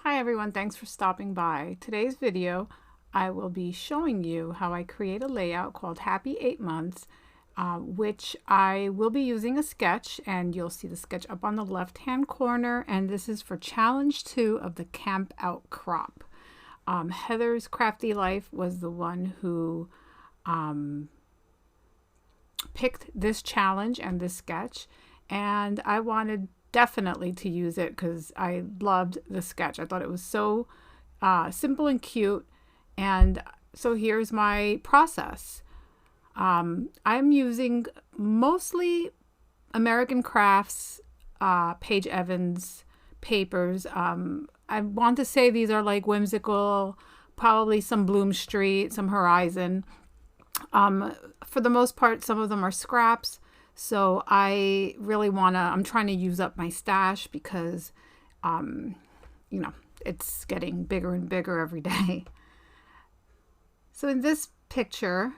Hi everyone, thanks for stopping by. Today's video, I will be showing you how I create a layout called Happy 8 Months, which I will be using a sketch, and you'll see the sketch up on the left-hand corner, and this is for Challenge 2 of the Camp Out Crop. Heather's Crafty Life was the one who picked this challenge and this sketch, and I wanted definitely to use it because I loved the sketch. I thought it was so simple and cute. And so here's my process. I'm using mostly American Crafts, Paige Evans papers. I want to say these are like whimsical, probably some Bloom Street, some Horizon. For the most part, some of them are scraps. So I really I'm trying to use up my stash because, it's getting bigger and bigger every day. So in this picture,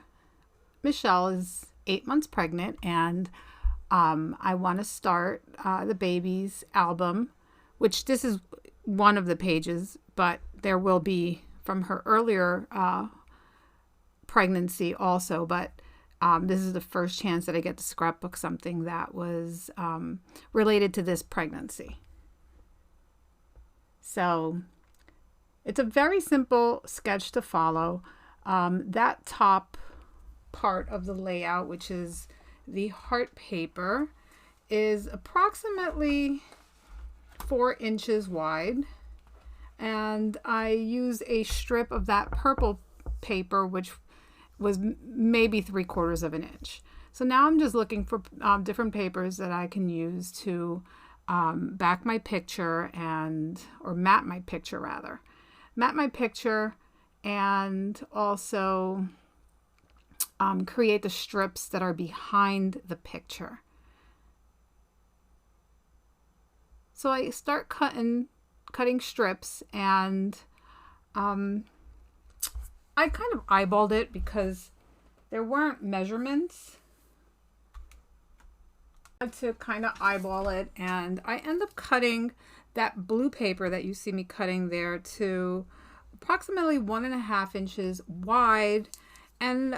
Michelle is 8 months pregnant, and I want to start the baby's album, which this is one of the pages, but there will be from her earlier pregnancy also, but this is the first chance that I get to scrapbook something that was related to this pregnancy. So it's a very simple sketch to follow. That top part of the layout, which is the heart paper, is approximately 4 inches wide. And I use a strip of that purple paper, which was maybe 3/4 of an inch. So now I'm just looking for different papers that I can use to back my picture or map my picture rather. Map my picture and also create the strips that are behind the picture. So I start cutting strips, and I kind of eyeballed it because there weren't measurements. I had to kind of eyeball it, and I end up cutting that blue paper that you see me cutting there to approximately 1.5 inches wide. And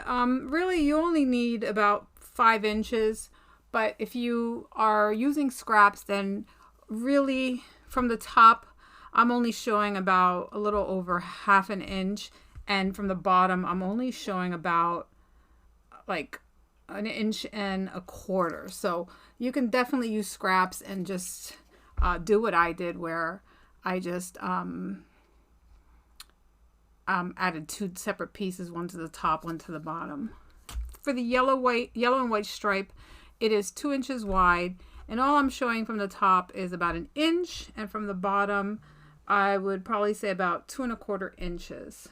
really you only need about 5 inches, but if you are using scraps, then really from the top I'm only showing about a little over 1/2 inch. And from the bottom, I'm only showing about like 1.25 inches. So you can definitely use scraps and just do what I did, where I just added 2 separate pieces, one to the top, one to the bottom. For the yellow and white stripe, it is 2 inches wide, and all I'm showing from the top is about 1 inch, and from the bottom, I would probably say about 2.25 inches.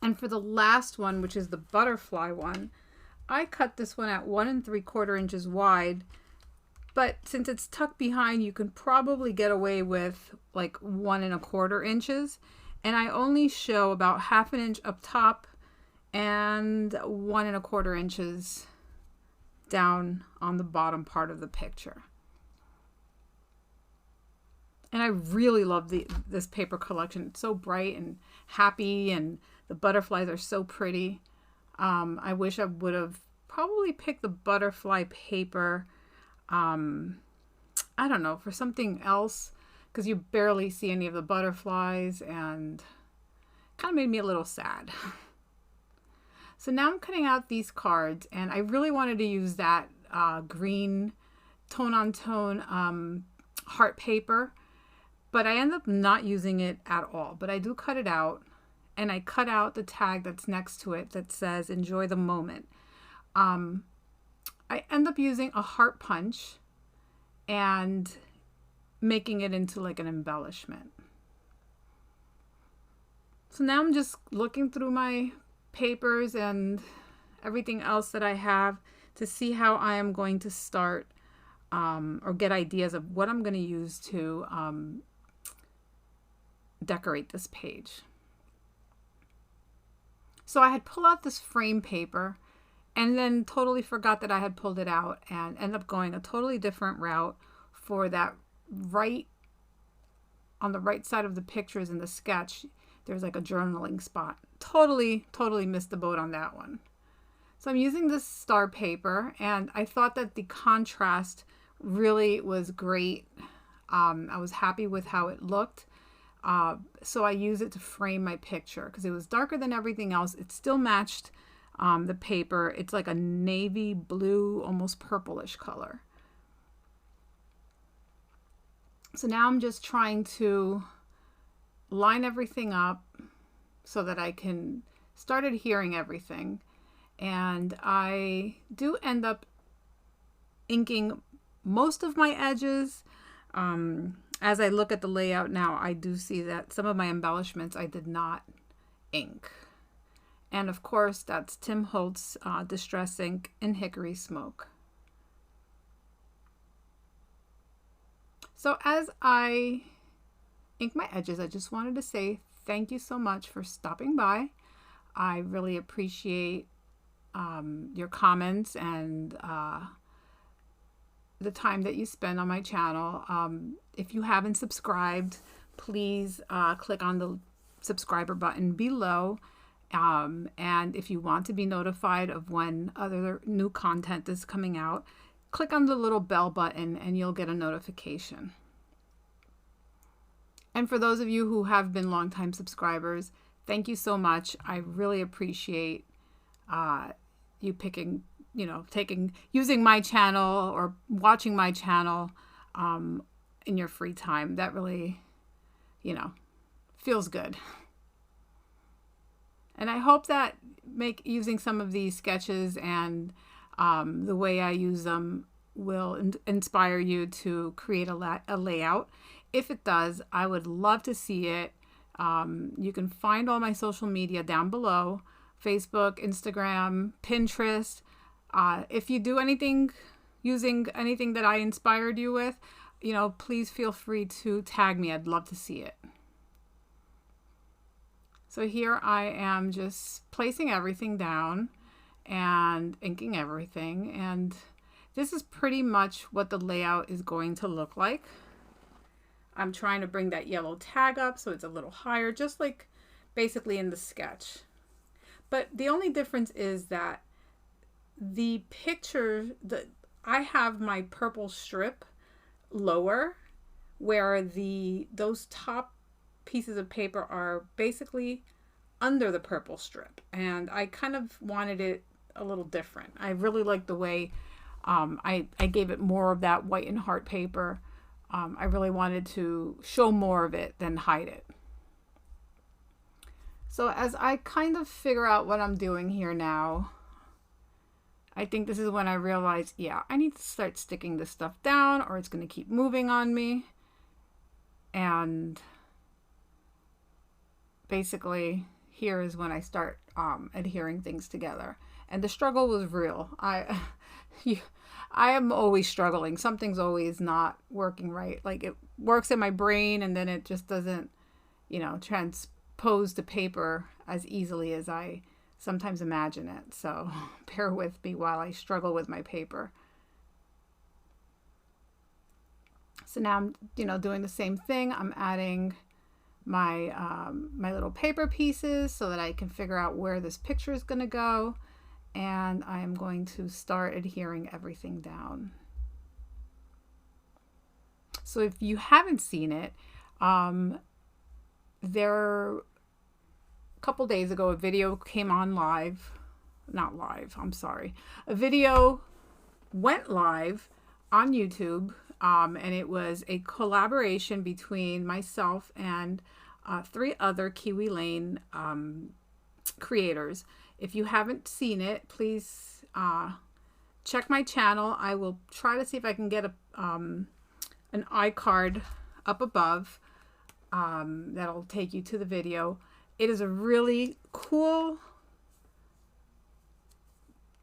And for the last one, which is the butterfly one, I cut this one at 1 3/4 inches wide. But since it's tucked behind, you can probably get away with like 1.25 inches. And I only show about 1/2 inch up top and 1.25 inches down on the bottom part of the picture. And I really love this paper collection. It's so bright and happy, and the butterflies are so pretty. I wish I would have probably picked the butterfly paper, I don't know, for something else, because you barely see any of the butterflies, and kind of made me a little sad. So now I'm cutting out these cards, and I really wanted to use that green tone-on-tone heart paper, but I end up not using it at all. But I do cut it out, and I cut out the tag that's next to it that says "Enjoy the moment." I end up using a heart punch and making it into like an embellishment. So now I'm just looking through my papers and everything else that I have to see how I am going to start or get ideas of what I'm going to use to decorate this page. So I had pulled out this frame paper and then totally forgot that I had pulled it out, and ended up going a totally different route for that right on the right side of the pictures in the sketch, there's like a journaling spot. Totally missed the boat on that one. So I'm using this star paper, and I thought that the contrast really was great. I was happy with how it looked. So I use it to frame my picture because it was darker than everything else. It still matched the paper. It's like a navy blue, almost purplish color. So now I'm just trying to line everything up so that I can start adhering everything. And I do end up inking most of my edges. As I look at the layout now, I do see that some of my embellishments I did not ink. And of course, that's Tim Holtz Distress Ink in Hickory Smoke. So as I ink my edges, I just wanted to say thank you so much for stopping by. I really appreciate your comments and the time that you spend on my channel. If you haven't subscribed, please click on the subscriber button below. And if you want to be notified of when other new content is coming out, click on the little bell button and you'll get a notification. And for those of you who have been longtime subscribers, thank you so much. I really appreciate you picking, using my channel or watching my channel in your free time. That really, feels good. And I hope that using some of these sketches and the way I use them will inspire you to create a layout. If it does, I would love to see it. You can find all my social media down below: Facebook, Instagram, Pinterest. If you do anything using anything that I inspired you with, please feel free to tag me. I'd love to see it. So here I am just placing everything down and inking everything. And this is pretty much what the layout is going to look like. I'm trying to bring that yellow tag up so it's a little higher, just like basically in the sketch. But the only difference is that the picture, I have my purple strip lower, where those top pieces of paper are basically under the purple strip, and I kind of wanted it a little different. I really like the way I gave it more of that white and heart paper. I really wanted to show more of it than hide it. So as I kind of figure out what I'm doing here now, I think this is when I realized, yeah, I need to start sticking this stuff down or it's going to keep moving on me. And basically here is when I start adhering things together. And the struggle was real. I am always struggling. Something's always not working right. Like, it works in my brain and then it just doesn't, transpose to paper as easily as I sometimes imagine it. So bear with me while I struggle with my paper. So now I'm, doing the same thing. I'm adding my my little paper pieces so that I can figure out where this picture is going to go. And I am going to start adhering everything down. So if you haven't seen it, a couple days ago, a video came on live. Not live, I'm sorry. A video went live on YouTube, and it was a collaboration between myself and 3 other Kiwi Lane creators. If you haven't seen it, please check my channel. I will try to see if I can get an iCard up above that'll take you to the video. It is a really cool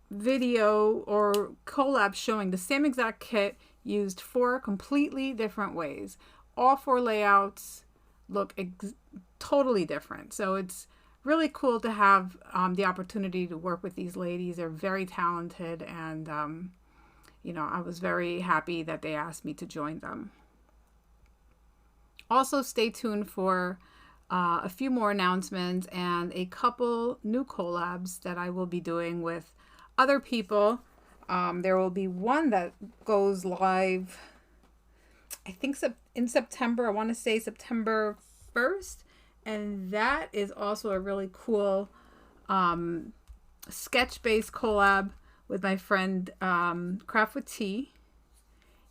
video or collab showing the same exact kit used 4 completely different ways. All 4 layouts look totally different. So it's really cool to have the opportunity to work with these ladies. They're very talented, and I was very happy that they asked me to join them. Also, stay tuned for a few more announcements and a couple new collabs that I will be doing with other people. There will be one that goes live, I think, in September. I want to say September 1st. And that is also a really cool sketch-based collab with my friend Craft with Tea.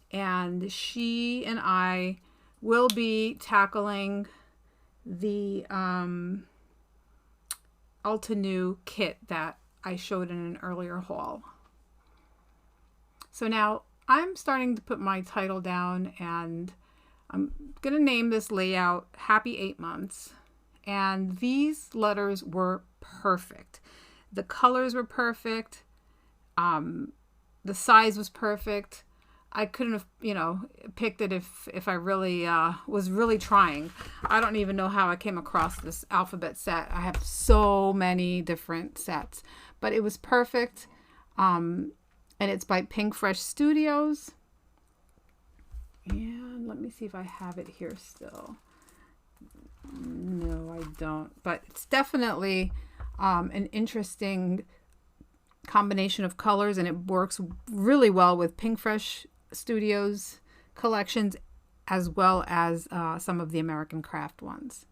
And she and I will be tackling the Altenew kit that I showed in an earlier haul. So now I'm starting to put my title down, and I'm going to name this layout Happy 8 Months. And these letters were perfect. The colors were perfect. The size was perfect. I couldn't have, picked it if I really was really trying. I don't even know how I came across this alphabet set. I have so many different sets, but it was perfect. And it's by Pink Fresh Studios. And let me see if I have it here still. No, I don't. But it's definitely an interesting combination of colors, and it works really well with Pink Fresh Studios collections as well as some of the American Craft ones.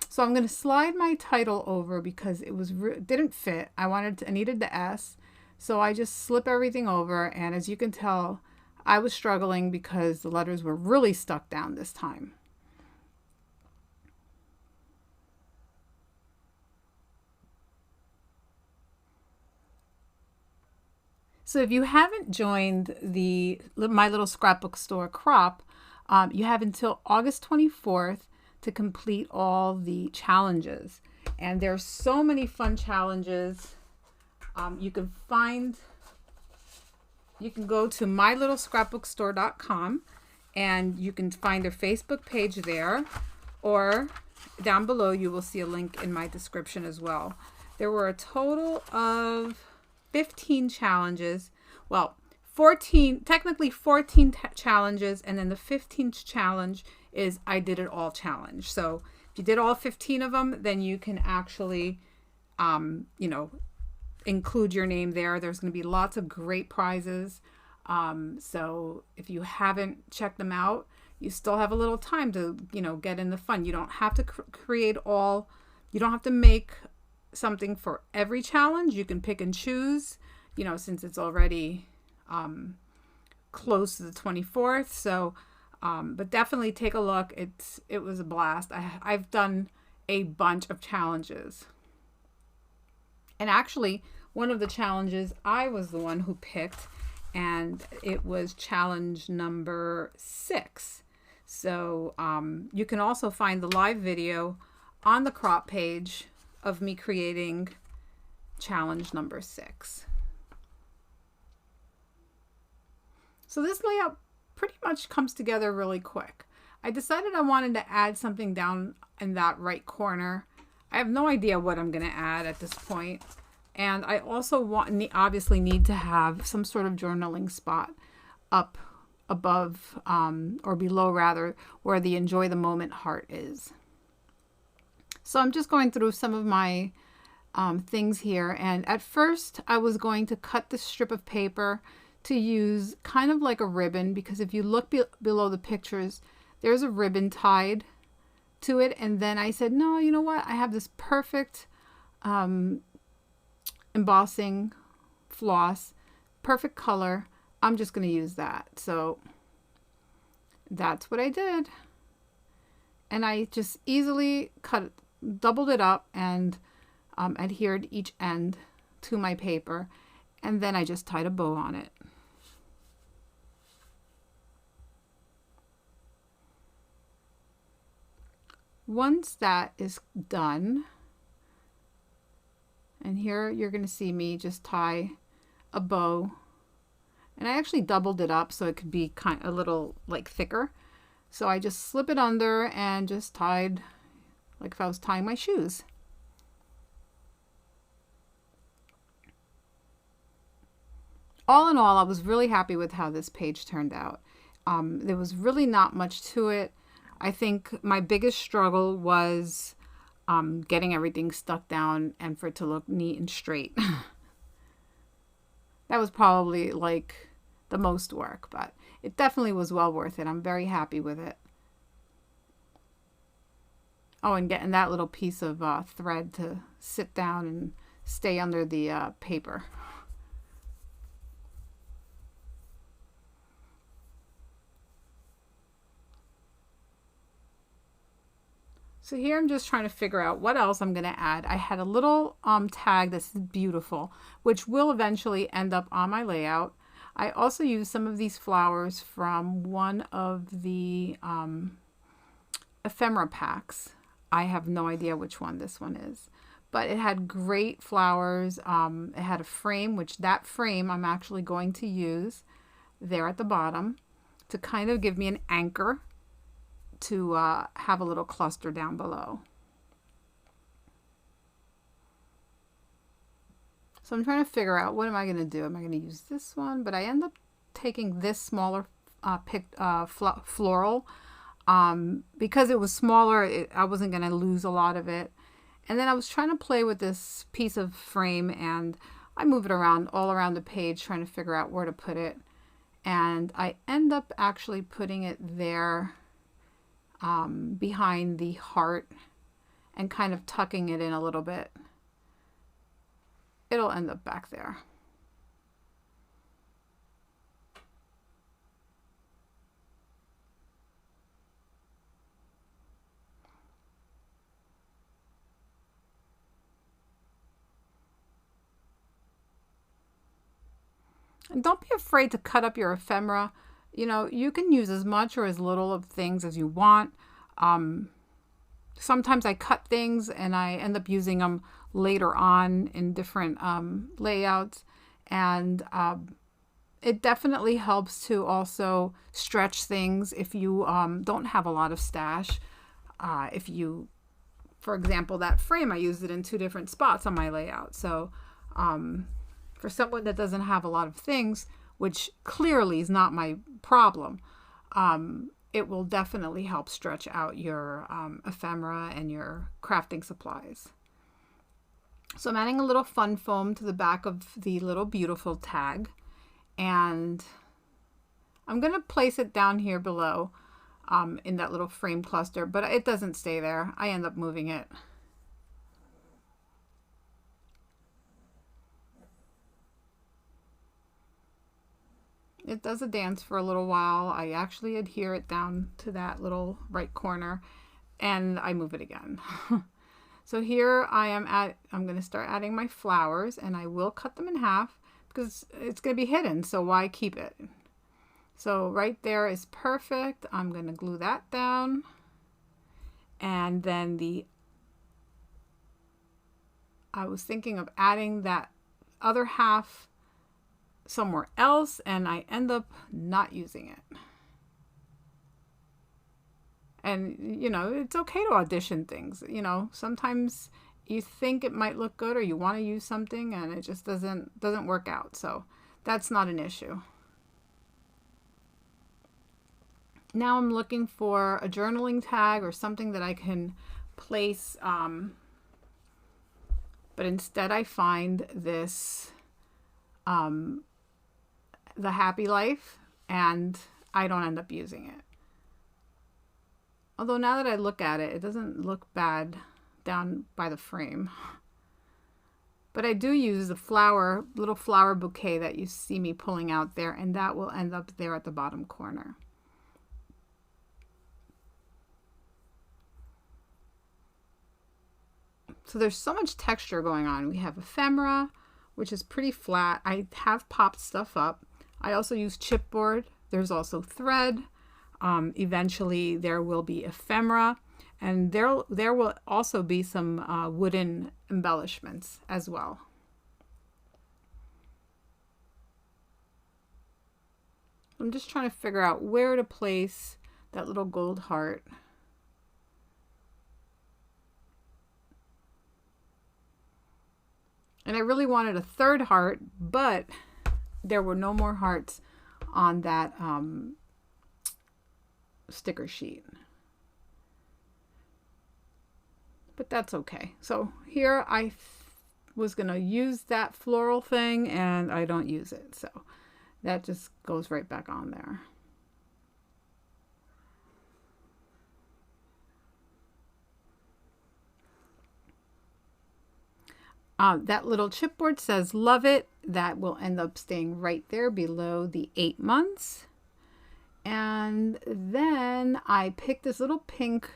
So I'm going to slide my title over because it was didn't fit. I needed the S, so I just slip everything over, and as you can tell, I was struggling because the letters were really stuck down this time. So if you haven't joined the My Little Scrapbook Store crop, you have until August 24th to complete all the challenges. And there's so many fun challenges. You can go to mylittlescrapbookstore.com and you can find their Facebook page there, or down below you will see a link in my description as well. There were a total of 15 challenges. Well, 14 challenges, and then the 15th challenge is I Did It All challenge. So if you did all 15 of them, then you can actually include your name there. There's going to be lots of great prizes. So if you haven't checked them out, you still have a little time to get in the fun. You don't have to you don't have to make something for every challenge. You can pick and choose, since it's already close to the 24th. So but definitely take a look. It was a blast. I've done a bunch of challenges, and actually one of the challenges I was the one who picked, and it was challenge number 6. So you can also find the live video on the crop page of me creating challenge number 6. So this layout pretty much comes together really quick. I decided I wanted to add something down in that right corner. I have no idea what I'm going to add at this point. And I also obviously need to have some sort of journaling spot up above or below rather, where the Enjoy the Moment heart is. So I'm just going through some of my things here. And at first I was going to cut this strip of paper to use kind of like a ribbon, because if you look below the pictures, there's a ribbon tied to it. And then I said, no, you know what? I have this perfect embossing floss, perfect color. I'm just going to use that. So that's what I did. And I just easily doubled it up and adhered each end to my paper. And then I just tied a bow on it. Once that is done, and here you're going to see me just tie a bow, and I actually doubled it up so it could be kind of a little like thicker. So I just slip it under and just tied like if I was tying my shoes. All in all, I was really happy with how this page turned out. There was really not much to it. I think my biggest struggle was getting everything stuck down and for it to look neat and straight. That was probably like the most work, but it definitely was well worth it. I'm very happy with it. Oh, and getting that little piece of thread to sit down and stay under the paper. So here I'm just trying to figure out what else I'm going to add. I had a little tag that's beautiful, which will eventually end up on my layout. I also used some of these flowers from one of the ephemera packs. I have no idea which one this one is, but it had great flowers. It had a frame, which that frame I'm actually going to use there at the bottom to kind of give me an anchor to have a little cluster down below. So I'm trying to figure out, what am I going to do? Am I going to use this one? But I end up taking this smaller floral. Because it was smaller, I wasn't going to lose a lot of it. And then I was trying to play with this piece of frame, and I move it around all around the page trying to figure out where to put it. And I end up actually putting it there behind the heart and kind of tucking it in a little bit. It'll end up back there. And don't be afraid to cut up your ephemera. You know, you can use as much or as little of things as you want. Sometimes I cut things and I end up using them later on in different layouts. And it definitely helps to also stretch things if you don't have a lot of stash. If you, for example, that frame, I used it in 2 different spots on my layout. So for someone that doesn't have a lot of things, which clearly is not my problem, it will definitely help stretch out your ephemera and your crafting supplies. So I'm adding a little fun foam to the back of the little beautiful tag, and I'm going to place it down here below in that little frame cluster, but it doesn't stay there. I end up moving it. It does a dance for a little while. I actually adhere it down to that little right corner and I move it again. So here I'm going to start adding my flowers, and I will cut them in half because it's going to be hidden. So why keep it? So right there is perfect. I'm going to glue that down. And then I was thinking of adding that other half somewhere else, and I end up not using it. And you know, it's okay to audition things. You know, sometimes you think it might look good or you want to use something and it just doesn't work out. So that's not an issue. Now I'm looking for a journaling tag or something that I can place, but instead I find this The Happy Life, and I don't end up using it. Although now that I look at it, it doesn't look bad down by the frame. But I do use the little flower bouquet that you see me pulling out there, and that will end up there at the bottom corner. So there's so much texture going on. We have ephemera, which is pretty flat. I have popped stuff up. I also use chipboard. There's also thread. Eventually there will be ephemera, and there will also be some wooden embellishments as well. I'm just trying to figure out where to place that little gold heart. And I really wanted a third heart, but there were no more hearts on that sticker sheet. but that's okay. So here I was going to use that floral thing and I don't use it. So that just goes right back on there. That little chipboard says love it. That will end up staying right there below the 8 months. And then I picked this little pink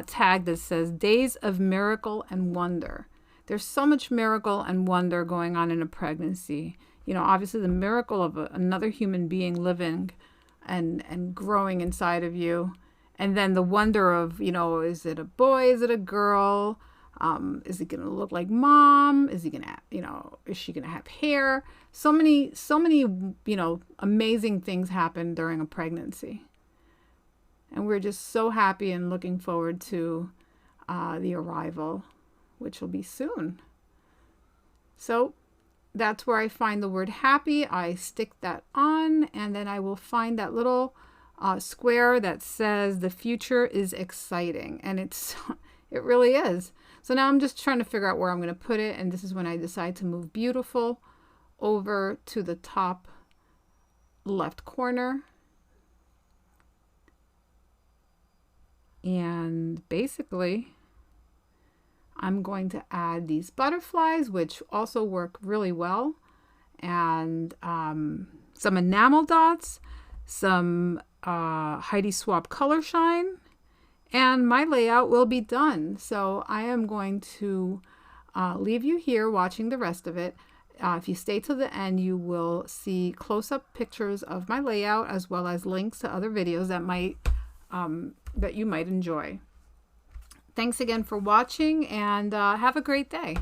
tag that says Days of Miracle and Wonder. There's so much miracle and wonder going on in a pregnancy. You know, obviously the miracle of another human being living and growing inside of you. And then the wonder of, you know, is it a boy? Is it a girl? Is he going to look like mom? Is he going to, you know, is she going to have hair? So many, you know, amazing things happen during a pregnancy. And we're just so happy and looking forward to the arrival, which will be soon. So that's where I find the word happy. I stick that on, and then I will find that little square that says the future is exciting. And it really is. So now I'm just trying to figure out where I'm going to put it. And this is when I decide to move beautiful over to the top left corner. And basically, I'm going to add these butterflies, which also work really well. And some enamel dots, some Heidi Swapp color shine. And my layout will be done. So I am going to leave you here watching the rest of it. If you stay till the end, you will see close-up pictures of my layout as well as links to other videos that you might enjoy. Thanks again for watching, and have a great day.